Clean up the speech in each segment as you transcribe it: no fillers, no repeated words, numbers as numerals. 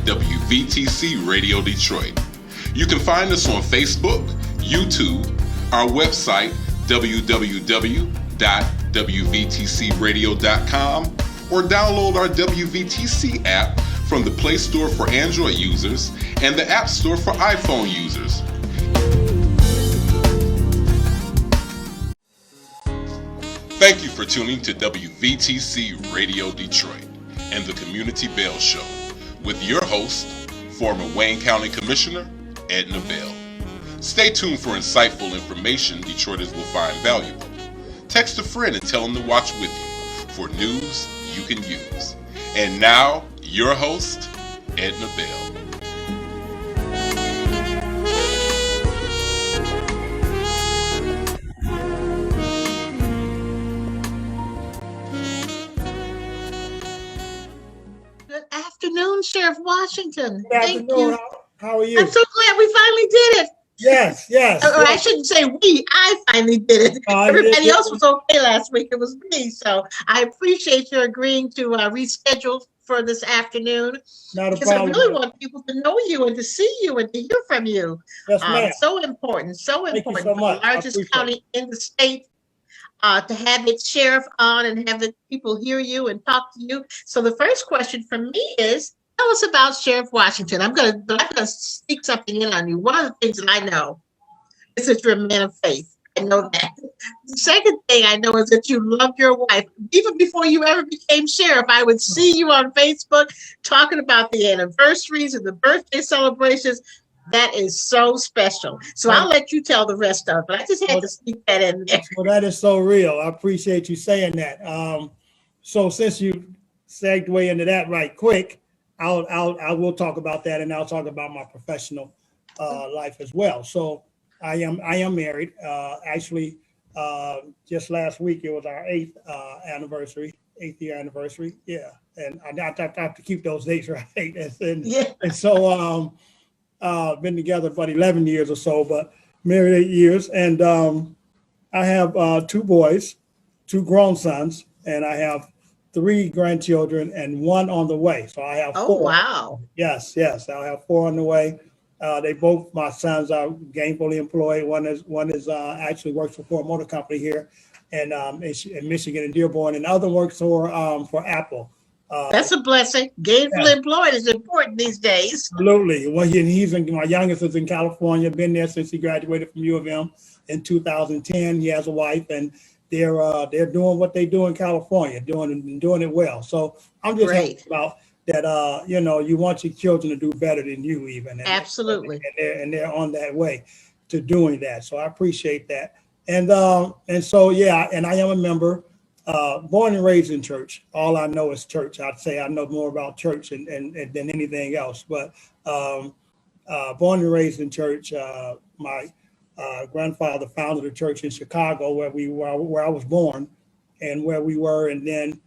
WVTC Radio Detroit. You can find us on Facebook, YouTube, our website, www.wvtcradio.com, or download our WVTC app from the Play Store for Android users and the App Store for iPhone users. Thank you for tuning to WVTC Radio Detroit and the Community Bell Show with your host, former Wayne County Commissioner, Edna Bell. Stay tuned for insightful information Detroiters will find valuable. Text a friend and tell them to watch with you for news you can use. And now, your host, Edna Bell. Good afternoon, Sheriff Washington. Good afternoon. How are you? I'm so glad we finally did it. Yes. Or I shouldn't say we. I finally did it. Everybody else was okay last week. It was me. So I appreciate your agreeing to reschedule for this afternoon. Not a because problem. I really want people to know you and to see you and to hear from you. Yes, ma'am. So important. Thank you so For much. the largest county in the state. To have its sheriff on and have the people hear you and talk to you. So the first question for me is, tell us about Sheriff Washington. I'm gonna sneak something in on you. One of the things that I know is that you're a man of faith. I know that. The second thing I know is that you love your wife. Even before you ever became sheriff, I would see you on Facebook talking about the anniversaries and the birthday celebrations. That is so special. So I'll let you tell the rest of it. But I just had to sneak that in there. Well, that is so real. I appreciate you saying that. So since you segued into that right quick, I will talk about that, and I'll talk about my professional life as well. So I am married. Actually, just last week it was our 8th year anniversary. Yeah, and I have to keep those dates right. And so been together about 11 years or so, but married 8 years. And I have 2 boys, 2 grown sons, and I have 3 grandchildren and 1 on the way. So I have 4. Oh, wow. Yes. I have 4 on the way. My sons are gainfully employed. One is actually works for Ford Motor Company here in Michigan and Dearborn, and the other works for Apple. That's a blessing. Gainfully employed is important these days. Absolutely. Well, my youngest is in California, been there since he graduated from U of M in 2010. He has a wife, and they're doing what they do in California, doing it well. So I'm just happy about that. You want your children to do better than you even. Absolutely. And they're on that way to doing that. So I appreciate that. And so, and I am a member. Born and raised in church. All I know is church. I'd say I know more about church and than anything else. But born and raised in church. My grandfather founded a church in Chicago where I was born, and where we were. And then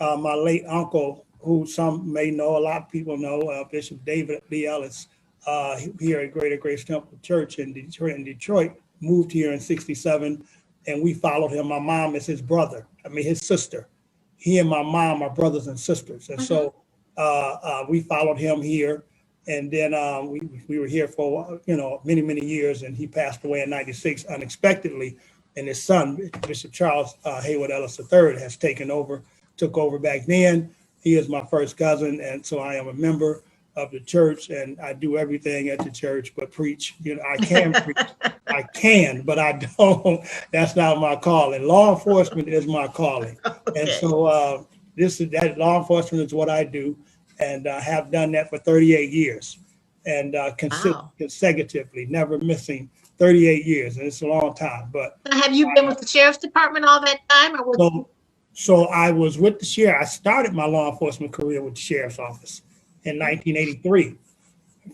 my late uncle, who some may know, a lot of people know, Bishop David Lee Ellis, here at Greater Grace Temple Church in Detroit, moved here in '67. And we followed him. My mom is his sister. He and my mom are brothers and sisters. And so we followed him here. And then we were here for, many, many years. And he passed away in '96 unexpectedly. And his son, Bishop Charles Hayward Ellis III, took over back then. He is my first cousin. And so I am a member of the church, and I do everything at the church but preach. I can preach. I can, but I don't. That's not my calling. Law enforcement is my calling. Okay. And so that law enforcement is what I do, and I have done that for 38 years, and consecutively, never missing 38 years, and it's a long time. But have you been with the sheriff's department all that time? So I was with the sheriff. I started my law enforcement career with the sheriff's office in 1983.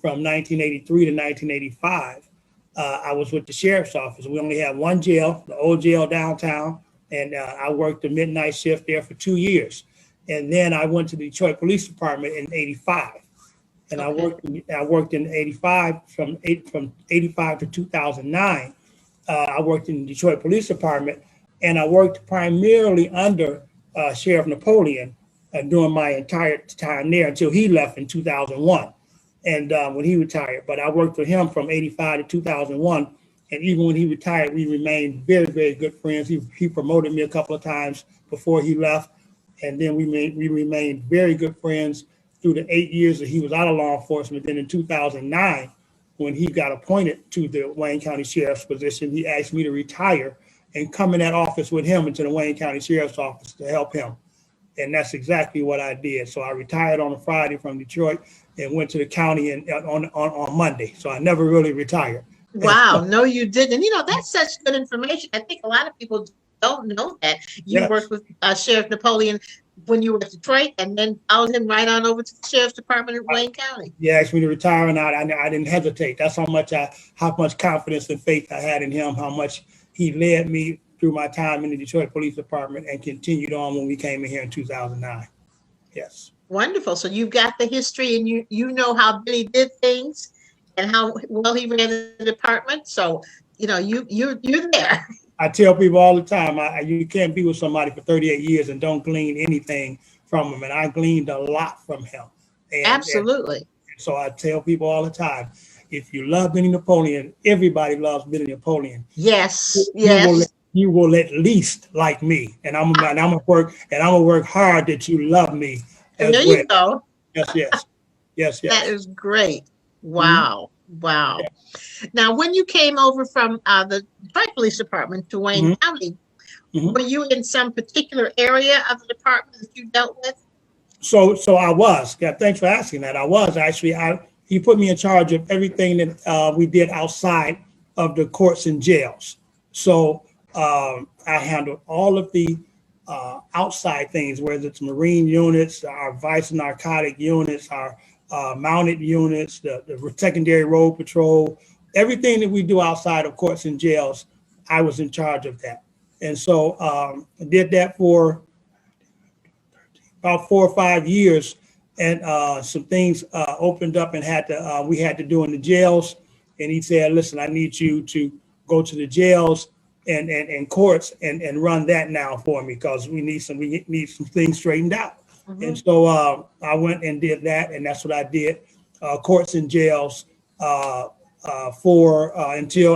From 1983 to 1985, I was with the sheriff's office. We only had one jail, the old jail downtown, and I worked the midnight shift there for 2 years. And then I went to the Detroit Police Department in '85, and I worked in '85 from '85 to 2009. I worked in the Detroit Police Department, and I worked primarily under Sheriff Napoleon during my entire time there until he left in 2001. and when he retired. But I worked with him from 85 to 2001. And even when he retired, we remained very, very good friends. He promoted me a couple of times before he left. And then we remained very good friends through the 8 years that he was out of law enforcement. Then in 2009, when he got appointed to the Wayne County Sheriff's position, he asked me to retire and come in that office with him into the Wayne County Sheriff's Office to help him. And that's exactly what I did. So I retired on a Friday from Detroit and went to the county on Monday. So I never really retired. Wow, no, you didn't. And that's such good information. I think a lot of people don't know that. You worked with Sheriff Napoleon when you were at Detroit, and then followed him right on over to the Sheriff's Department in Wayne County. He asked me to retire, and I didn't hesitate. That's how much confidence and faith I had in him, how much he led me through my time in the Detroit Police Department and continued on when we came in here in 2009. Yes. Wonderful. So you've got the history, and you know how Billy did things and how well he ran the department. So, you're there. I tell people all the time, you can't be with somebody for 38 years and don't glean anything from him. And I gleaned a lot from him. Absolutely. And so I tell people all the time, if you love Billy Napoleon, everybody loves Billy Napoleon. Yes. You will at least like me. And I'm gonna work hard that you love me. And there you go. Yes. That is great. Wow. Mm-hmm. Wow. Yeah. Now, when you came over from the Detroit Police Department to Wayne County, were you in some particular area of the department that you dealt with? So I was. Yeah, thanks for asking that. I was actually. He put me in charge of everything that we did outside of the courts and jails. So I handled all of the outside things, whether it's Marine units, our vice narcotic units, our mounted units, the secondary road patrol, everything that we do outside of courts and jails, I was in charge of that. And so I did that for about 4 or 5 years, and some things opened up and we had to do in the jails. And he said, listen, I need you to go to the jails and courts and run that now for me, because we need some things straightened out. Mm-hmm. And so I went and did that, and that's what I did, courts and jails until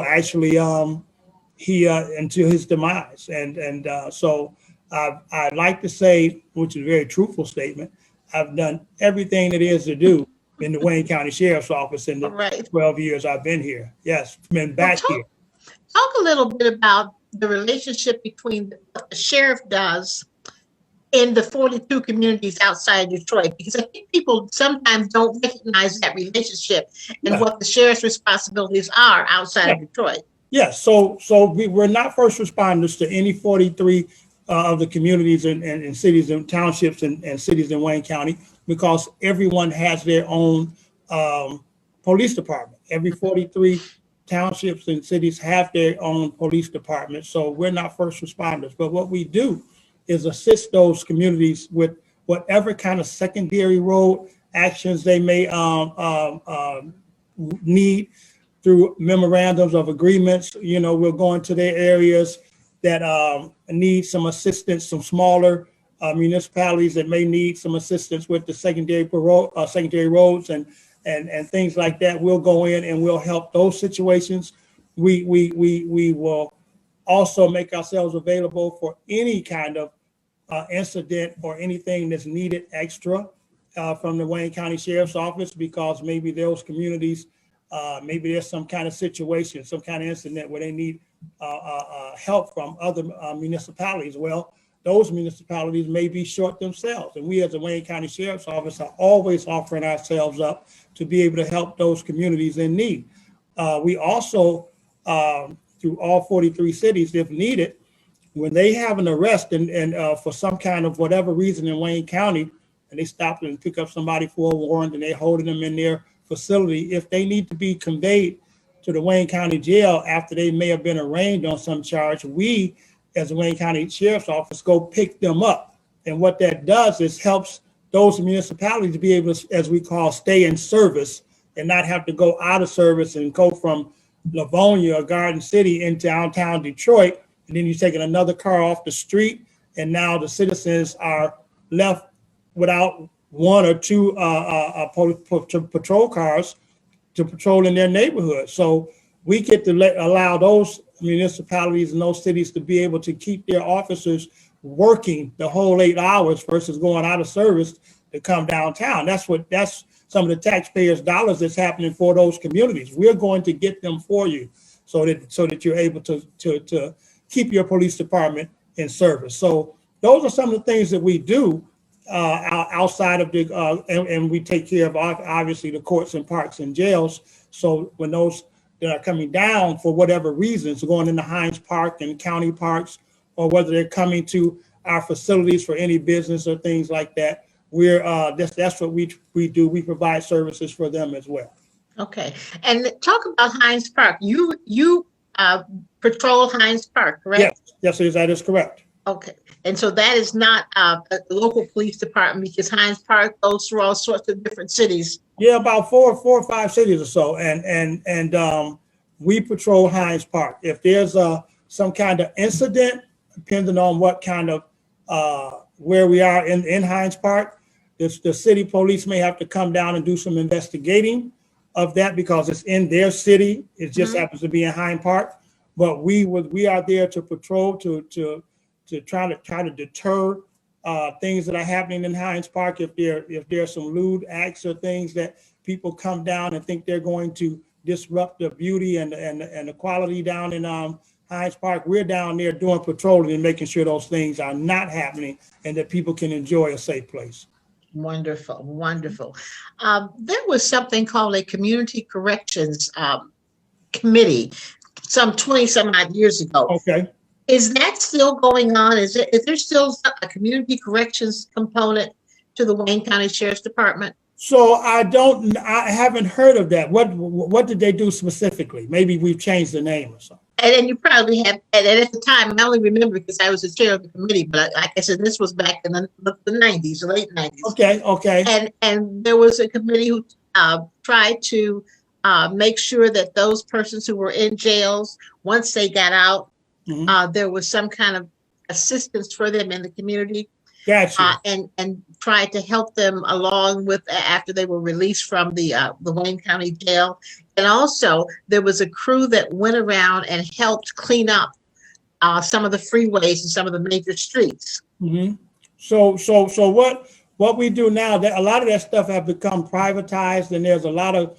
actually until his demise. And so I'd like to say, which is a very truthful statement, I've done everything there is to do in the Wayne County Sheriff's Office in the 12 years I've been here. Yes, been back here. Talk a little bit about the relationship between what the sheriff does in the 42 communities outside Detroit, because I think people sometimes don't recognize that relationship and what the sheriff's responsibilities are outside of Detroit. Yes, so we're not first responders to any 43 of the communities and cities and townships and cities in Wayne County, because everyone has their own police department. Every 43 townships and cities have their own police department. So we're not first responders. But what we do is assist those communities with whatever kind of secondary road actions they may need through memorandums of agreements. We'll go into their areas that need some assistance, some smaller municipalities that may need some assistance with the secondary roads and things like that. We'll go in and we'll help those situations. We will also make ourselves available for any kind of incident or anything that's needed extra from the Wayne County Sheriff's Office, because maybe those communities, maybe there's some kind of situation, some kind of incident where they need help from other municipalities. Well, those municipalities may be short themselves. And we as the Wayne County Sheriff's Office are always offering ourselves up to be able to help those communities in need. We also, through all 43 cities, if needed, when they have an arrest and for some kind of whatever reason in Wayne County, and they stop and pick up somebody for a warrant and they're holding them in their facility, if they need to be conveyed to the Wayne County Jail after they may have been arraigned on some charge, we as the Wayne County Sheriff's Office go pick them up. And what that does is helps those municipalities to be able to, as we call, stay in service and not have to go out of service and go from Livonia or Garden City into downtown Detroit. And then you're taking another car off the street, and now the citizens are left without one or two patrol cars to patrol in their neighborhood. So we get to allow those municipalities and those cities to be able to keep their officers working the whole 8 hours versus going out of service to come downtown. That's some of the taxpayers' dollars that's happening for those communities. We're going to get them for you so that you're able to keep your police department in service. So those are some of the things that we do outside of the, and we take care of obviously the courts and parks and jails. So when those that are coming down for whatever reasons, going into Hines Park and county parks, or whether they're coming to our facilities for any business or things like that, we're that's what we do. We provide services for them as well. Okay, and talk about Hines Park. You patrol Hines Park, correct? Yes, that is correct. Okay, and so that is not a local police department, because Hines Park goes through all sorts of different cities. Yeah, about four or five cities or so, and we patrol Hines Park. If there's some kind of incident, depending on what kind of where we are in Hines Park, the city police may have to come down and do some investigating of that because it's in their city. It just happens to be in Hines Park, but we are there to patrol to try to deter things that are happening in Hines Park. If there's some lewd acts or things that people come down and think they're going to disrupt the beauty and the quality down in Hines Park, we're down there doing patrolling and making sure those things are not happening and that people can enjoy a safe place. Wonderful, wonderful. There was something called a community corrections committee some 20 some odd years ago. Okay. Is that still going on? Is there still a community corrections component to the Wayne County Sheriff's Department? So I haven't heard of that. What did they do specifically? Maybe we've changed the name or something. And you probably have, and at the time, I only remember because I was the chair of the committee, but like I said, this was back in the 90s, the late 90s. Okay. And there was a committee who tried to make sure that those persons who were in jails, once they got out, there was some kind of assistance for them in the community. Gotcha. And tried to help them along with after they were released from the Wayne County Jail. And also there was a crew that went around and helped clean up some of the freeways and some of the major streets. So what we do now, that a lot of that stuff have become privatized, and there's a lot of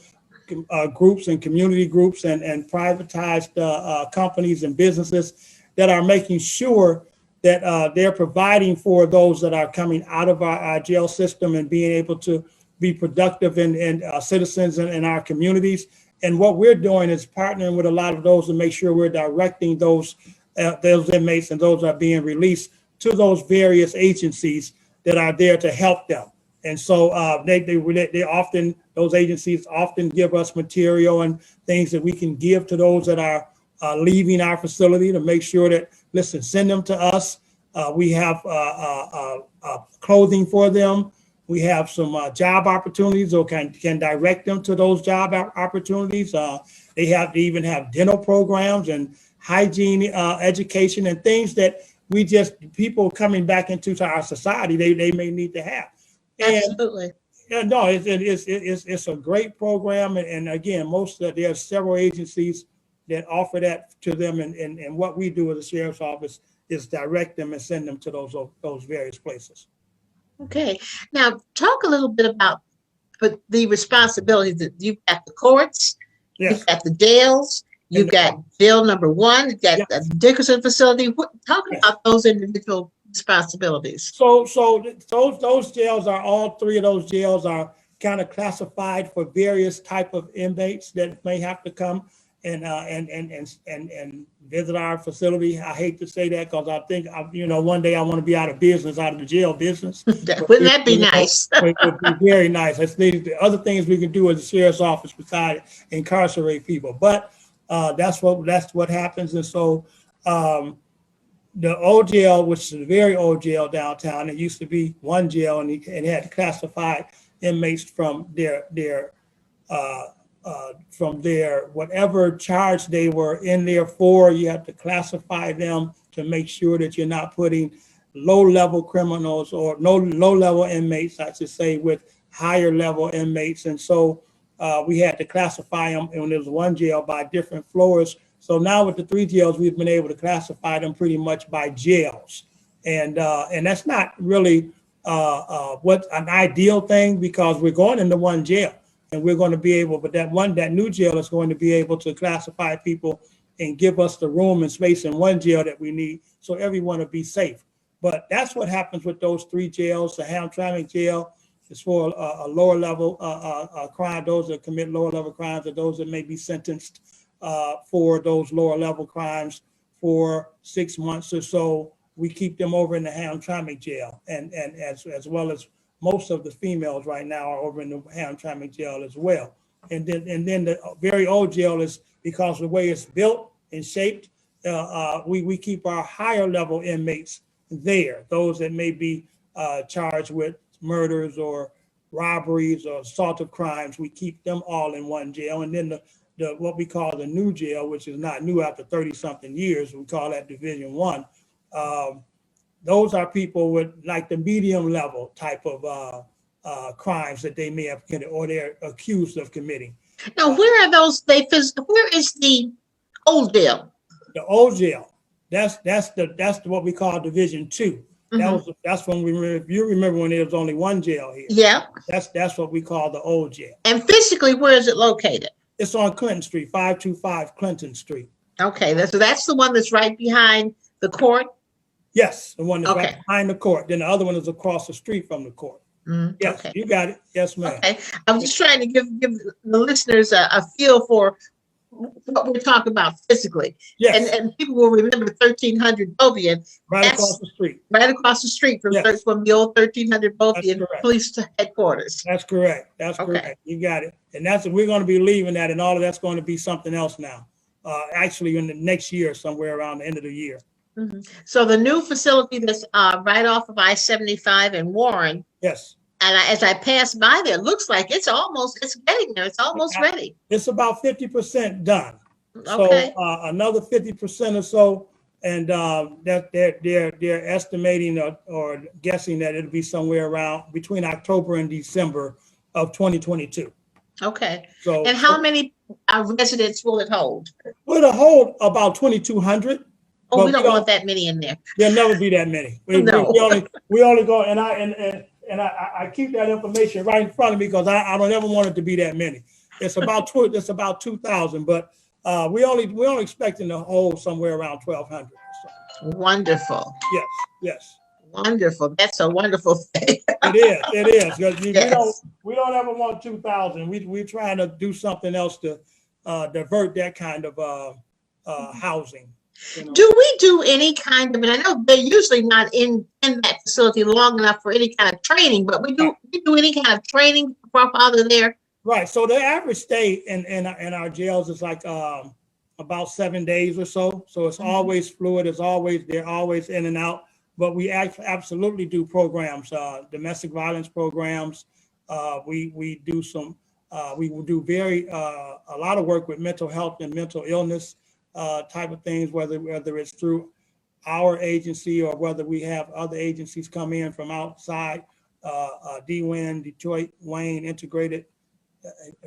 groups and community groups and privatized companies and businesses that are making sure that they're providing for those that are coming out of our jail system and being able to be productive and citizens in our communities. And what we're doing is partnering with a lot of those to make sure we're directing those inmates and those that are being released to those various agencies that are there to help them. And so they often, those agencies often give us material and things that we can give to those that are leaving our facility to make sure that, listen, send them to us. We have clothing for them. We have some job opportunities, or can direct them to those job opportunities. They even have dental programs and hygiene education and things that people coming back into our society, they may need to have. Absolutely. And, no, it's a great program. And again, there are several agencies that offer that to them. And what we do as a sheriff's office is direct them and send them to those various places. Okay. Now, talk a little bit about the responsibilities that you've got the courts, you've got the jails, you've got jail number 1, you've got the Dickerson facility. Talk about those individual responsibilities. So those jails are, all three of those jails are kind of classified for various type of inmates that may have to come and visit our facility. I hate to say that because I think, one day I want to be out of the jail business. Wouldn't that be nice? It would be very nice. That's the other things we can do as a sheriff's office besides incarcerate people. But that's what happens. And so the old jail, which is a very old jail downtown, it used to be one jail, and it had classified inmates from their whatever charge they were in there for. You have to classify them to make sure that you're not putting low-level criminals or low-level inmates, I should say, with higher-level inmates. And so we had to classify them, and there was one jail by different floors. So now with the 3 jails, we've been able to classify them pretty much by jails. And that's not really what an ideal thing, because we're going into one jail, and we're going to be able, but that new jail is going to be able to classify people and give us the room and space in one jail that we need, so everyone will be safe. But that's what happens with those 3 jails. The Hamtramck jail is for a lower level crime, those that commit lower level crimes, or those that may be sentenced for those lower level crimes for 6 months or so. We keep them over in the Hamtramck jail, and as well as most of the females right now are over in the Hamtramck jail as well. And then the very old jail is, because of the way it's built and shaped, we keep our higher level inmates there, those that may be charged with murders or robberies or assaultive crimes. We keep them all in one jail. And then the what we call the new jail, which is not new after 30-something years, we call that Division 1. Those are people with like the medium level type of crimes that they may have committed or they're accused of committing. Now, where are those? Where is the old jail? The old jail. That's what we call Division 2. Mm-hmm. That's when you remember when there was only one jail here. Yeah. That's what we call the old jail. And physically, where is it located? It's on Clinton Street, 525 Clinton Street. Okay, so that's the one that's right behind the court? Yes, the one that's right behind the court. Then the other one is across the street from the court. Mm, yes, okay. You got it. Yes, ma'am. Okay, I'm just trying to give the listeners a feel for what we're talking about physically. Yes. And people will remember 1300 Bovian. Right across the street. Right across the street from the old 1300 Bovian Police Headquarters. That's correct. That's correct. You got it. And we're going to be leaving that, and all of that's going to be something else now. Actually, in the next year, somewhere around the end of the year. Mm-hmm. So the new facility that's right off of I-75 in Warren. Yes. And as I pass by there, it looks like it's getting there. It's almost ready. It's about 50% done. Okay. So another 50% or so, and that they're estimating or guessing that it'll be somewhere around between October and December of 2022. Okay. So, and how many residents will it hold? Well, it'll hold about 2,200. Oh, we don't want that many in there. There'll never be that many. No. We only go, and I keep that information right in front of me because I don't ever want it to be that many. It's about 2,000, but we only expecting to hold somewhere around 1,200. So. Wonderful. Yes. Wonderful. That's a wonderful thing. It is. Because we don't ever want 2,000. We're trying to do something else to divert that kind of housing. You know? Do we do any kind of, and I know they're usually not in that facility long enough for any kind of training, but we do any kind of training while they're there? Right. So the average stay in our jails is like about 7 days or so. So it's always fluid. They're always in and out. But we absolutely do programs, domestic violence programs. We do we will do a lot of work with mental health and mental illness type of things, whether it's through our agency or whether we have other agencies come in from outside, DWIN, Detroit, Wayne, Integrated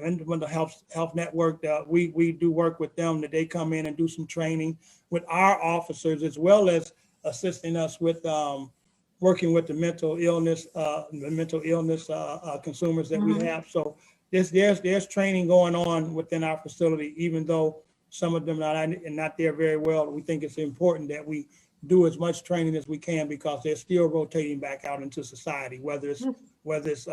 Mental Health Network. We do work with them, that they come in and do some training with our officers, as well as assisting us with working with the mental illness consumers that we have. So there's training going on within our facility, even though some of them are not there very well. We think it's important that we do as much training as we can, because they're still rotating back out into society, whether it's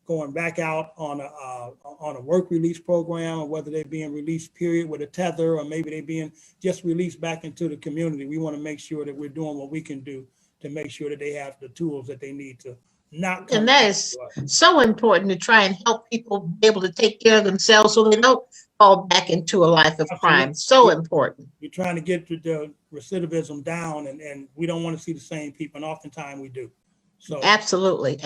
going back out on a work release program, or whether they're being released period with a tether, or maybe they're being just released back into the community. We want to make sure that we're doing what we can do to make sure that they have the tools that they need to not come. And that is so important, to try and help people be able to take care of themselves so they don't fall back into a life of crime. So important. We're trying to get the recidivism down, and we don't want to see the same people, and oftentimes we do. So absolutely.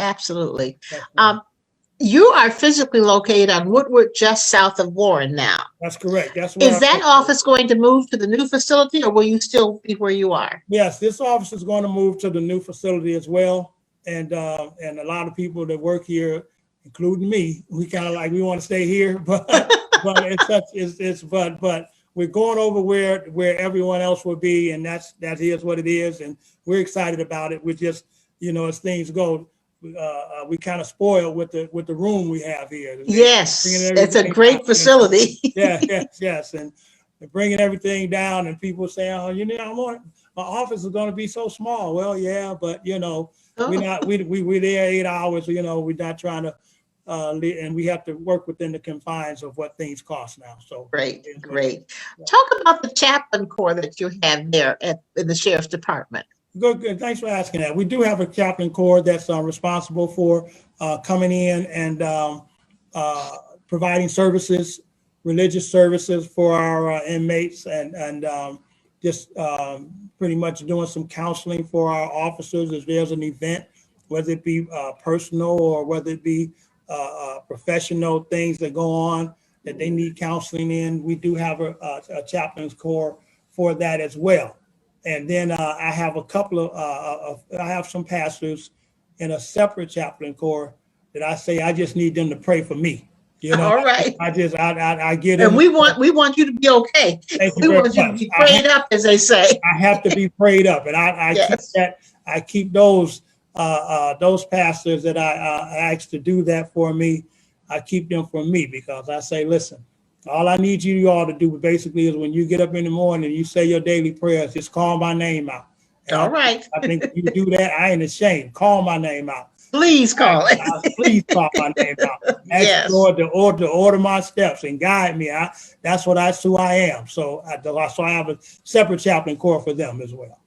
You are physically located on Woodward, just south of Warren now. That's correct. That's where Is that office going to move to the new facility, or will you still be where you are? Yes, this office is going to move to the new facility as well. And a lot of people that work here, including me, we kind of like, we want to stay here, but but we're going over where everyone else will be, and that is what it is, and we're excited about it. We're just, as things go, we kind of spoiled with the room we have here. Yes, it's a great facility. Yes, and bringing everything down, and people saying, "Oh, my office is going to be so small." Well, yeah, but we're not. We're there 8 hours. We're not trying to. And we have to work within the confines of what things cost now. So great. Talk about the chaplain corps that you have there in the sheriff's department. Good. Thanks for asking that. We do have a chaplain corps that's responsible for coming in and providing services, religious services for our inmates, and just pretty much doing some counseling for our officers if there's an event, whether it be personal or whether it be professional things that go on that they need counseling in. We do have a chaplain's corps for that as well. And then I have a couple of I have some pastors in a separate chaplain corps that I say I just need them to pray for me. All right. I get them. And we want you to be okay. We want you to be prayed up, as they say. I have to be prayed up, and I keep those pastors that I ask to do that for me. I keep them for me because I say, listen, all I need you all to do basically is when you get up in the morning and you say your daily prayers, just call my name out. And all right. I think if you do that, I ain't ashamed. Call my name out. Please call it. Please call my name out. Ask the Lord to order my steps and guide me. That's who I am. So I have a separate chaplain corps for them as well.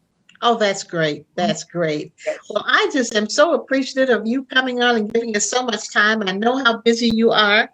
Oh, that's great. That's great. Well, I just am so appreciative of you coming on and giving us so much time. I know how busy you are.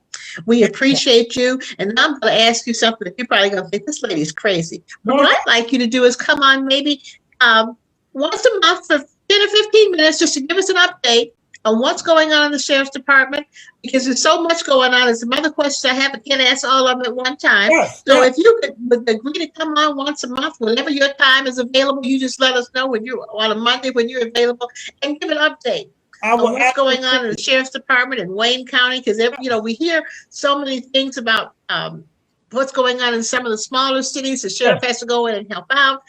We appreciate you. And I'm going to ask you something that you're probably going to think this lady's crazy. But what I'd like you to do is come on maybe once a month for 10 or 15 minutes just to give us an update on what's going on in the sheriff's department, because there's so much going on. There's some other questions I have. I can't answer all of them at one time. If you could agree to come on once a month, whenever your time is available, you just let us know when you're on a Monday when you're available and give an update on what's going on in the sheriff's department in Wayne County, because we hear so many things about what's going on in some of the smaller cities. The sheriff has to go in and help out.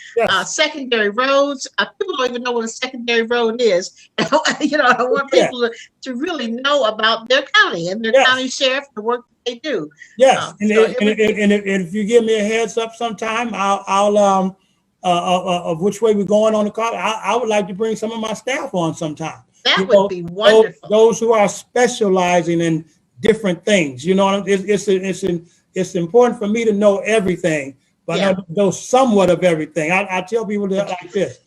Secondary roads. People don't even know what a secondary road is. I want people to really know about their county and their county sheriff, the work that they do. Yes, and if you give me a heads up sometime, I'll of which way we're going on the call. I would like to bring some of my staff on sometime. That would be wonderful. Those who are specializing in different things. It's important for me to know everything, but I know somewhat of everything. I tell people that like this.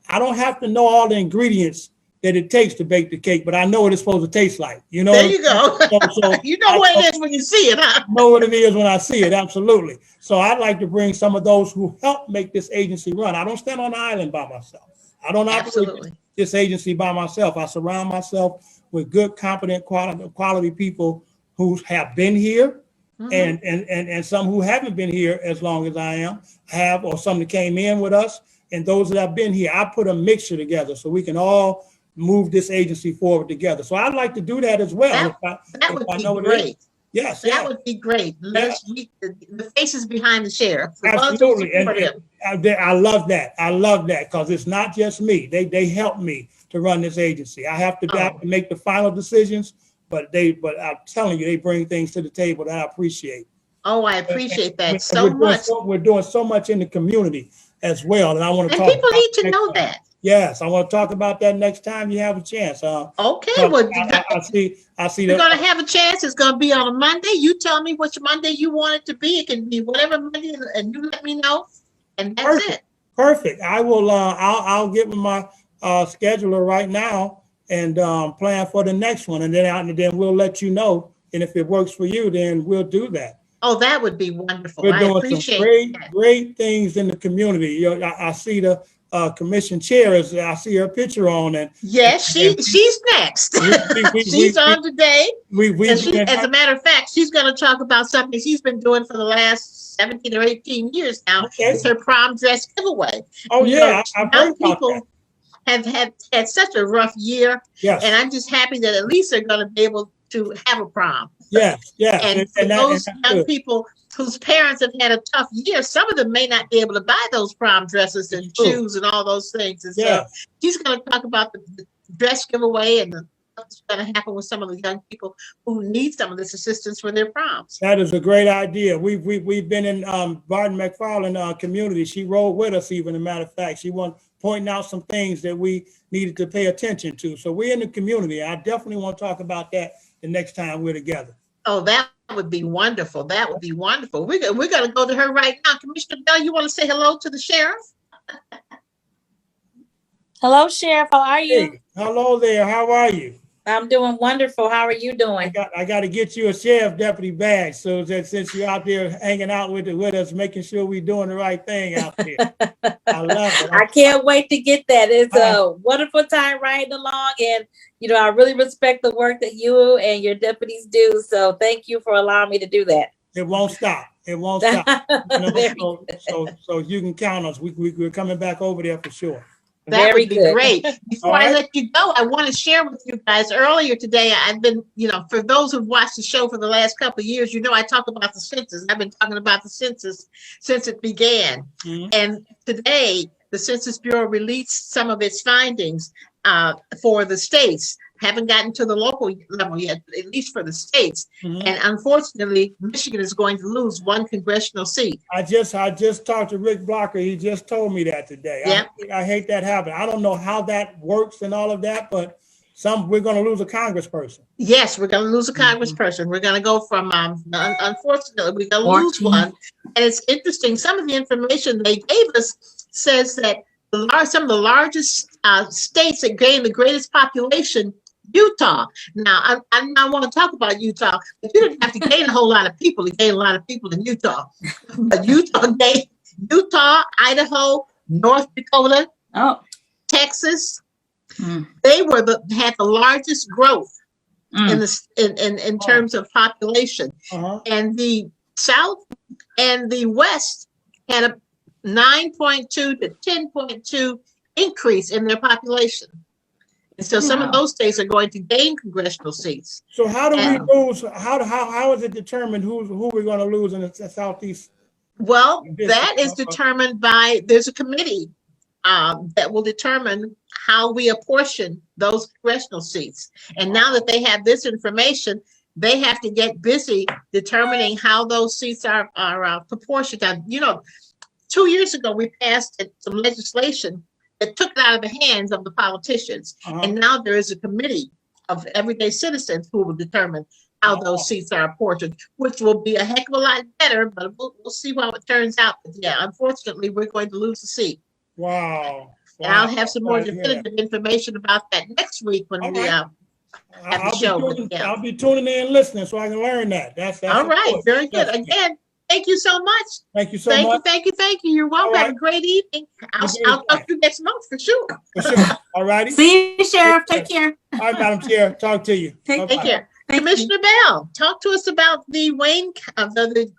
I don't have to know all the ingredients that it takes to bake the cake, but I know what it's supposed to taste like. There you go. So you know what it is when you see it, huh? I know what it is when I see it, absolutely. So I'd like to bring some of those who help make this agency run. I don't stand on an island by myself. I don't operate this agency by myself. I surround myself with good, competent, quality people who have been here. And some who haven't been here as long as I have, or some that came in with us, and those that have been here. I put a mixture together so we can all move this agency forward together. So I'd like to do that as well. That would be great. Yes, that would be great. Let's meet the faces behind the sheriff. Absolutely, and I love that. I love that because it's not just me. They help me to run this agency. I have to make the final decisions. But I'm telling you, they bring things to the table that I appreciate. Oh, I appreciate that so much. We're doing so much in the community as well, and I want to talk. And people need to know that. Yes, I want to talk about that next time you have a chance. Okay, well, I see. We're going to have a chance. It's going to be on a Monday. You tell me which Monday you want it to be. It can be whatever Monday, and you let me know, and that's it. Perfect. I will. I'll get with my scheduler right now and plan for the next one, and then we'll let you know. And if it works for you, then we'll do that. Oh, that would be wonderful. We're doing some great things in the community. I see the commission chair, as I see her picture on. And yes, she's next. She's on today. And she, as a matter of fact, she's going to talk about something she's been doing for the last 17 or 18 years now. Okay. It's her prom dress giveaway. Oh, yeah. Young people have had such a rough year. Yes. And I'm just happy that at least they're going to be able to have a prom. Yes, yes. And for those young people whose parents have had a tough year, some of them may not be able to buy those prom dresses and shoes and all those things. And so she's going to talk about the dress giveaway and what's going to happen with some of the young people who need some of this assistance for their proms. That is a great idea. We've been in Barton McFarland community. She rode with us, even, as a matter of fact. She was pointing out some things that we needed to pay attention to. So we're in the community. I definitely want to talk about that the next time we're together. Oh, that would be wonderful. That would be wonderful. We're going to go to her right now. Commissioner Bell, you want to say hello to the sheriff? Hello, Sheriff. How are you? Hey, hello there. How are you? I'm doing wonderful. How are you doing? I got to get you a sheriff deputy badge, so that since you're out there hanging out with us, making sure we're doing the right thing out there. I love it. I can't wait to get that. It's a wonderful time riding along, and I really respect the work that you and your deputies do. So thank you for allowing me to do that. It won't stop. It won't stop. So you can count us. We're coming back over there for sure. That would be great. Before I let you go, I want to share with you guys earlier today. I've been, for those who've watched the show for the last couple of years, I talk about the census. I've been talking about the census since it began. Mm-hmm. And today, the Census Bureau released some of its findings for the states. Haven't gotten to the local level yet, at least for the states. Mm-hmm. And unfortunately, Michigan is going to lose one congressional seat. I just talked to Rick Blocker. He just told me that today. Yeah. I hate that happening. I don't know how that works and all of that, but we're going to lose a congressperson. Yes, we're going to lose a congressperson. Mm-hmm. We're going to go from, unfortunately, we're going to lose one. And it's interesting. Some of the information they gave us says that some of the largest states that gain the greatest population, Utah. Now, I want to talk about Utah, but you didn't have to gain a whole lot of people to gain a lot of people in Utah. But Utah, Idaho, North Dakota, Texas, they had the largest growth in terms of population. Uh-huh. And the South and the West had a 9.2 to 10.2 increase in their population. And so some of those states are going to gain congressional seats. So how do we lose? How is it determined who we're going to lose in the Southeast? Well, that is determined by, there's a committee that will determine how we apportion those congressional seats. And now that they have this information, they have to get busy determining how those seats are proportioned. 2 years ago, we passed some legislation that took it out of the hands of the politicians. Uh-huh. And now there is a committee of everyday citizens who will determine how those seats are apportioned, which will be a heck of a lot better, but we'll see how it turns out. But yeah, unfortunately, we're going to lose the seat. Wow. And I'll have some more definitive information about that next week when we have the show. I'll be tuning in and listening so I can learn that. That's all right. Important. Very good. Again, thank you so much. Thank you so much. Thank you. You're welcome. Right. Have a great evening. I'll talk to you next month for sure. All righty. See you, Sheriff. Take care. All right, Madam Chair. Talk to you. Take care. Commissioner Bell, talk to us about the the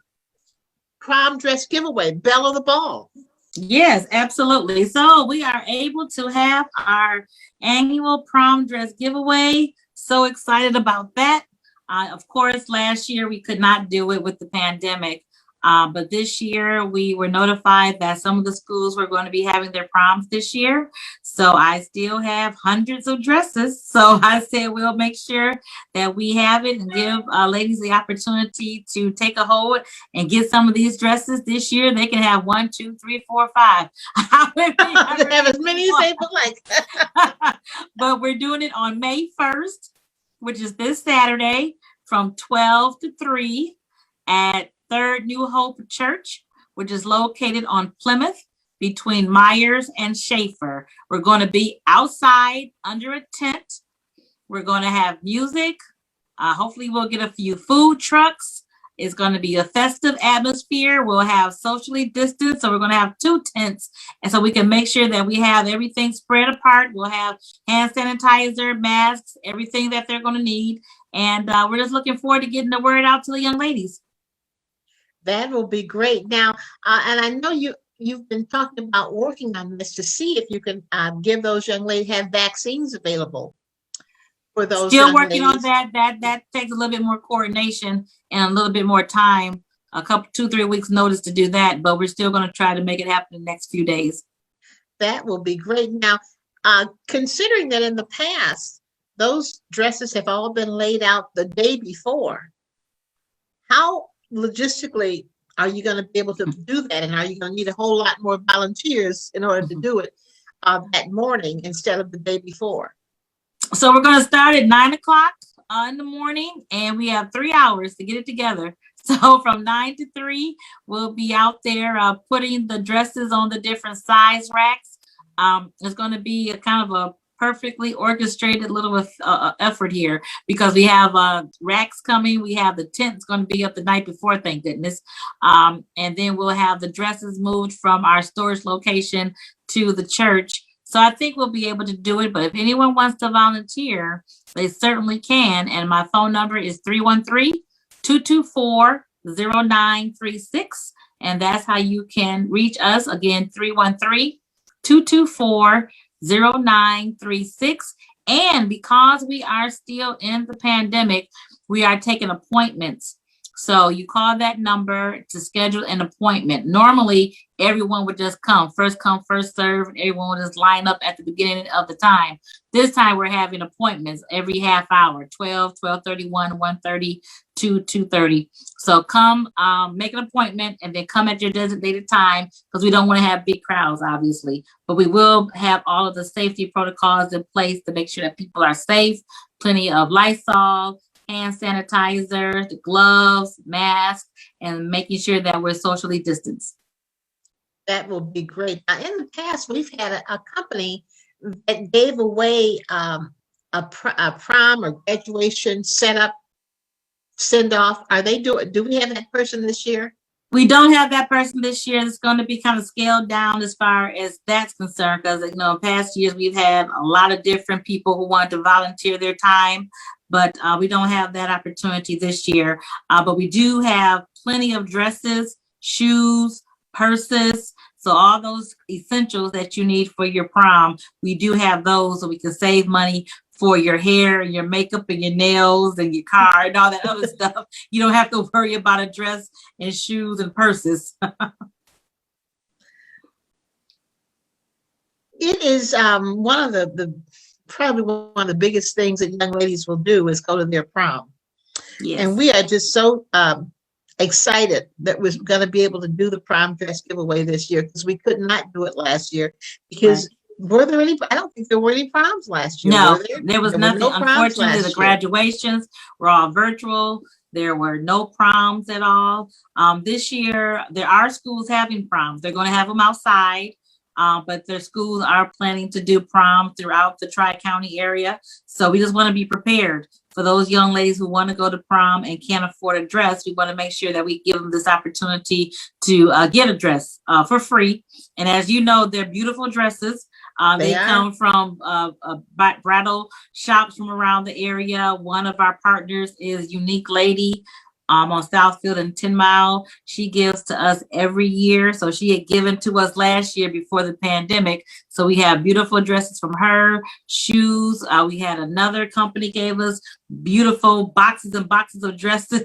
prom dress giveaway, Bell of the Ball. Yes, absolutely. So we are able to have our annual prom dress giveaway. So excited about that. Of course, last year we could not do it with the pandemic. But this year we were notified that some of the schools were going to be having their proms this year. So I still have hundreds of dresses. So I said, we'll make sure that we have it and give ladies the opportunity to take a hold and get some of these dresses this year. They can have 1, 2, 3, 4, 5. They have as many as they would like. But we're doing it on May 1st, which is this Saturday from 12 to 3 at Third New Hope Church, which is located on Plymouth between Myers and Schaefer. We're going to be outside under a tent. We're going to have music. Hopefully we'll get a few food trucks. It's going to be a festive atmosphere. We'll have socially distanced, so we're going to have 2 tents, and so we can make sure that we have everything spread apart. We'll have hand sanitizer, masks, everything that they're going to need, and we're just looking forward to getting the word out to the young ladies. That will be great. Now, and I know you've been talking about working on this to see if you can give those young ladies, have vaccines available for those. Still working on that. That takes a little bit more coordination and a little bit more time, 2-3 weeks notice to do that, but we're still going to try to make it happen in the next few days. That will be great. Now, considering that in the past, those dresses have all been laid out the day before, how logistically are you going to be able to do that? And are you going to need a whole lot more volunteers in order to do it that morning instead of the day before? So we're going to start at 9 o'clock in the morning, and we have 3 hours to get it together. So from 9 to 3, we'll be out there putting the dresses on the different size racks. It's going to be a kind of a perfectly orchestrated little effort here, because we have racks coming. We have the tents going to be up the night before, thank goodness. And then we'll have the dresses moved from our storage location to the church. So I think we'll be able to do it. But if anyone wants to volunteer, they certainly can. And my phone number is 313-224-0936. And that's how you can reach us. Again, 313-224-0936. And because we are still in the pandemic, we are taking appointments. So you call that number to schedule an appointment. Normally, everyone would just come, first serve, and everyone would just line up at the beginning of the time. This time we're having appointments every half hour, 12, 12:31, 1:30, 2:30. So come make an appointment and then come at your designated time, because we don't want to have big crowds, obviously. But we will have all of the safety protocols in place to make sure that people are safe, plenty of Lysol, hand sanitizer, the gloves, masks, and making sure that we're socially distanced. That will be great. Now, in the past, we've had a company that gave away a prom or graduation send-off. Do we have that person this year? We don't have that person this year. It's going to be kind of scaled down as far as that's concerned, because in past years we've had a lot of different people who want to volunteer their time, but we don't have that opportunity this year. But we do have plenty of dresses, shoes, purses. So all those essentials that you need for your prom, we do have those, so we can save money for your hair, your makeup, and your nails, and your car, and all that other stuff. You don't have to worry about a dress and shoes and purses. It is one of probably one of the biggest things that young ladies will do is go to their prom. Yes. And we are just so excited that we're going to be able to do the prom dress giveaway this year, because we could not do it last year because were there any? I don't think there were any proms last year. No, there was nothing. Unfortunately, the graduations were all virtual. There were no proms at all. This year, there are schools having proms. They're going to have them outside, but their schools are planning to do prom throughout the Tri-County area. So we just want to be prepared for those young ladies who want to go to prom and can't afford a dress. We want to make sure that we give them this opportunity to get a dress for free. And as you know, they're beautiful dresses. They come from bridal shops from around the area. One of our partners is Unique Lady on Southfield and 10 Mile. She gives to us every year. So she had given to us last year before the pandemic. So we have beautiful dresses from her, shoes. We had another company gave us beautiful boxes and boxes of dresses,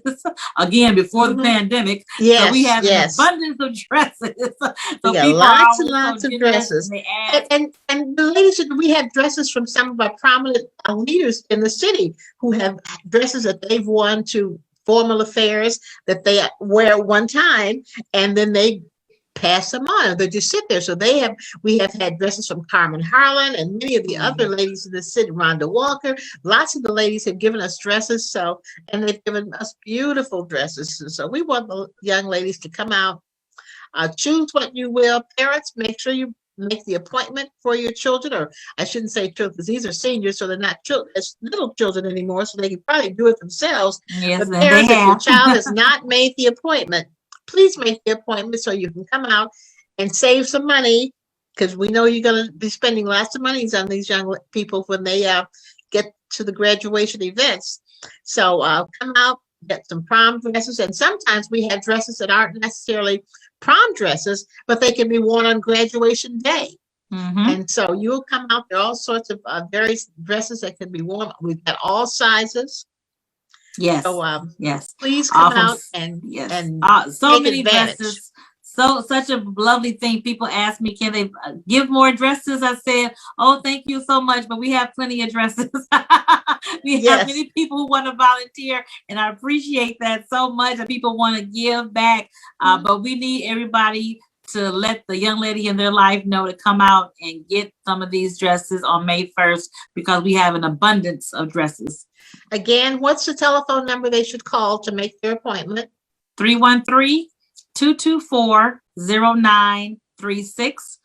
again, before the pandemic. Yes, so we have an abundance of dresses. So we got lots and lots of dresses. And the ladies, we have dresses from some of our prominent leaders in the city who have dresses that they've worn to formal affairs that they wear one time and then they pass them on. They just sit there. So we have had dresses from Carmen Harlan and many of the other ladies in the city, Rhonda Walker. Lots of the ladies have given us dresses. And they've given us beautiful dresses. So we want the young ladies to come out, choose what you will. Parents, make sure you make the appointment for your children, or I shouldn't say children because these are seniors, so they're not little children anymore, so they can probably do it themselves. Yes, But and parents, they if your have. child has not made the appointment, please make the appointment so you can come out and save some money, because we know you're going to be spending lots of money on these young people when they get to the graduation events. So come out, get some prom dresses, and sometimes we have dresses that aren't necessarily prom dresses, but they can be worn on graduation day. Mm-hmm. And so you'll come out, there are all sorts of various dresses that can be worn. We've got all sizes. Yes. So yes. please come out and so take many advantage. dresses. So such a lovely thing. People ask me, can they give more dresses? I said, oh, thank you so much, but we have plenty of dresses. We have many people who want to volunteer, and I appreciate that so much. That people want to give back, but we need everybody to let the young lady in their life know to come out and get some of these dresses on May 1st, because we have an abundance of dresses. Again, what's the telephone number they should call to make their appointment? 313-224-0936.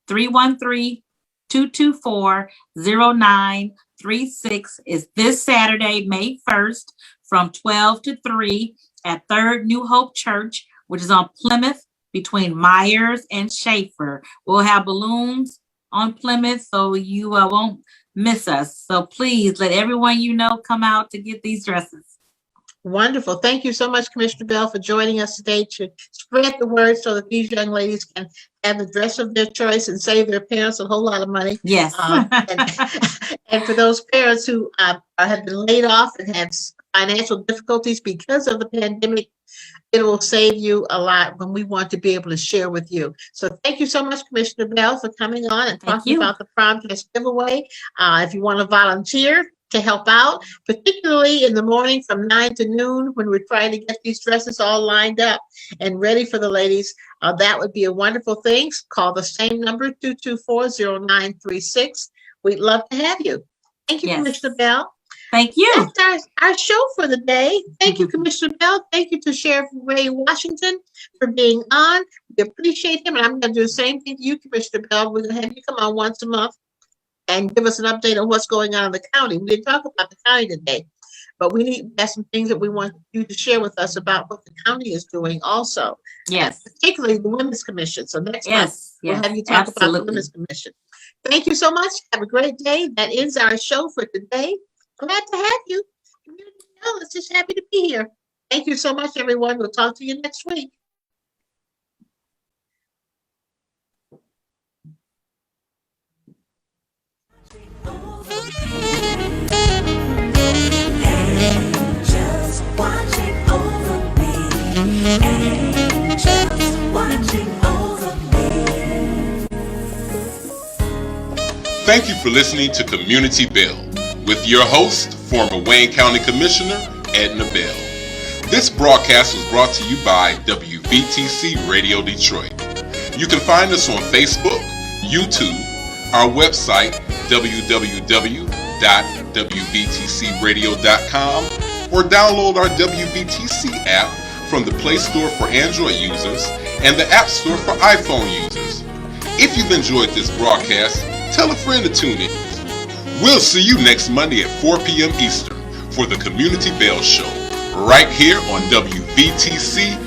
313-224-0936 is this Saturday, May 1st, from 12 to 3 at Third New Hope Church, which is on Plymouth between Myers and Schaefer. We'll have balloons on Plymouth, so you won't miss us. So please let everyone you know come out to get these dresses. Wonderful. Thank you so much, Commissioner Bell, for joining us today to spread the word so that these young ladies can have the dress of their choice and save their parents a whole lot of money. Yes. And for those parents who have been laid off and have financial difficulties because of the pandemic, it will save you a lot when we want to be able to share with you. So thank you so much, Commissioner Bell, for coming on and talking about the prom dress giveaway. If you want to volunteer to help out, particularly in the morning from 9 to noon when we're trying to get these dresses all lined up and ready for the ladies, that would be a wonderful thing. Call the same number, 224-0936. We'd love to have you. Thank you, Commissioner Bell. Thank you. That's our show for the day. Thank you, Commissioner Bell. Thank you to Sheriff Ray Washington for being on. We appreciate him, and I'm going to do the same thing to you, Commissioner Bell. We're going to have you come on once a month and give us an update on what's going on in the county. We didn't talk about the county today, but we have some things that we want you to share with us about what the county is doing also. Yes. Particularly the Women's Commission. So next month, we'll have you talk about the Women's Commission. Thank you so much. Have a great day. That ends our show for today. Glad to have you. Community Bell is just happy to be here. Thank you so much, everyone. We'll talk to you next week. Angels watching over me. Angels watching over me. Thank you for listening to Community Bell with your host, former Wayne County Commissioner Edna Bell. This broadcast was brought to you by WVTC Radio Detroit. You can find us on Facebook, YouTube, our website, www.wvtcradio.com, or download our WVTC app from the Play Store for Android users and the App Store for iPhone users. If you've enjoyed this broadcast, tell a friend to tune in. We'll see you next Monday at 4 p.m. Eastern for the Community Bell Show, right here on WVTC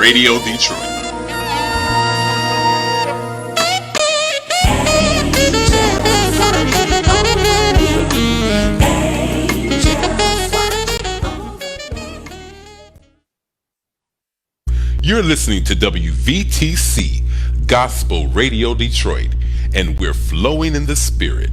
Radio Detroit. You're listening to WVTC Gospel Radio Detroit, and we're flowing in the Spirit.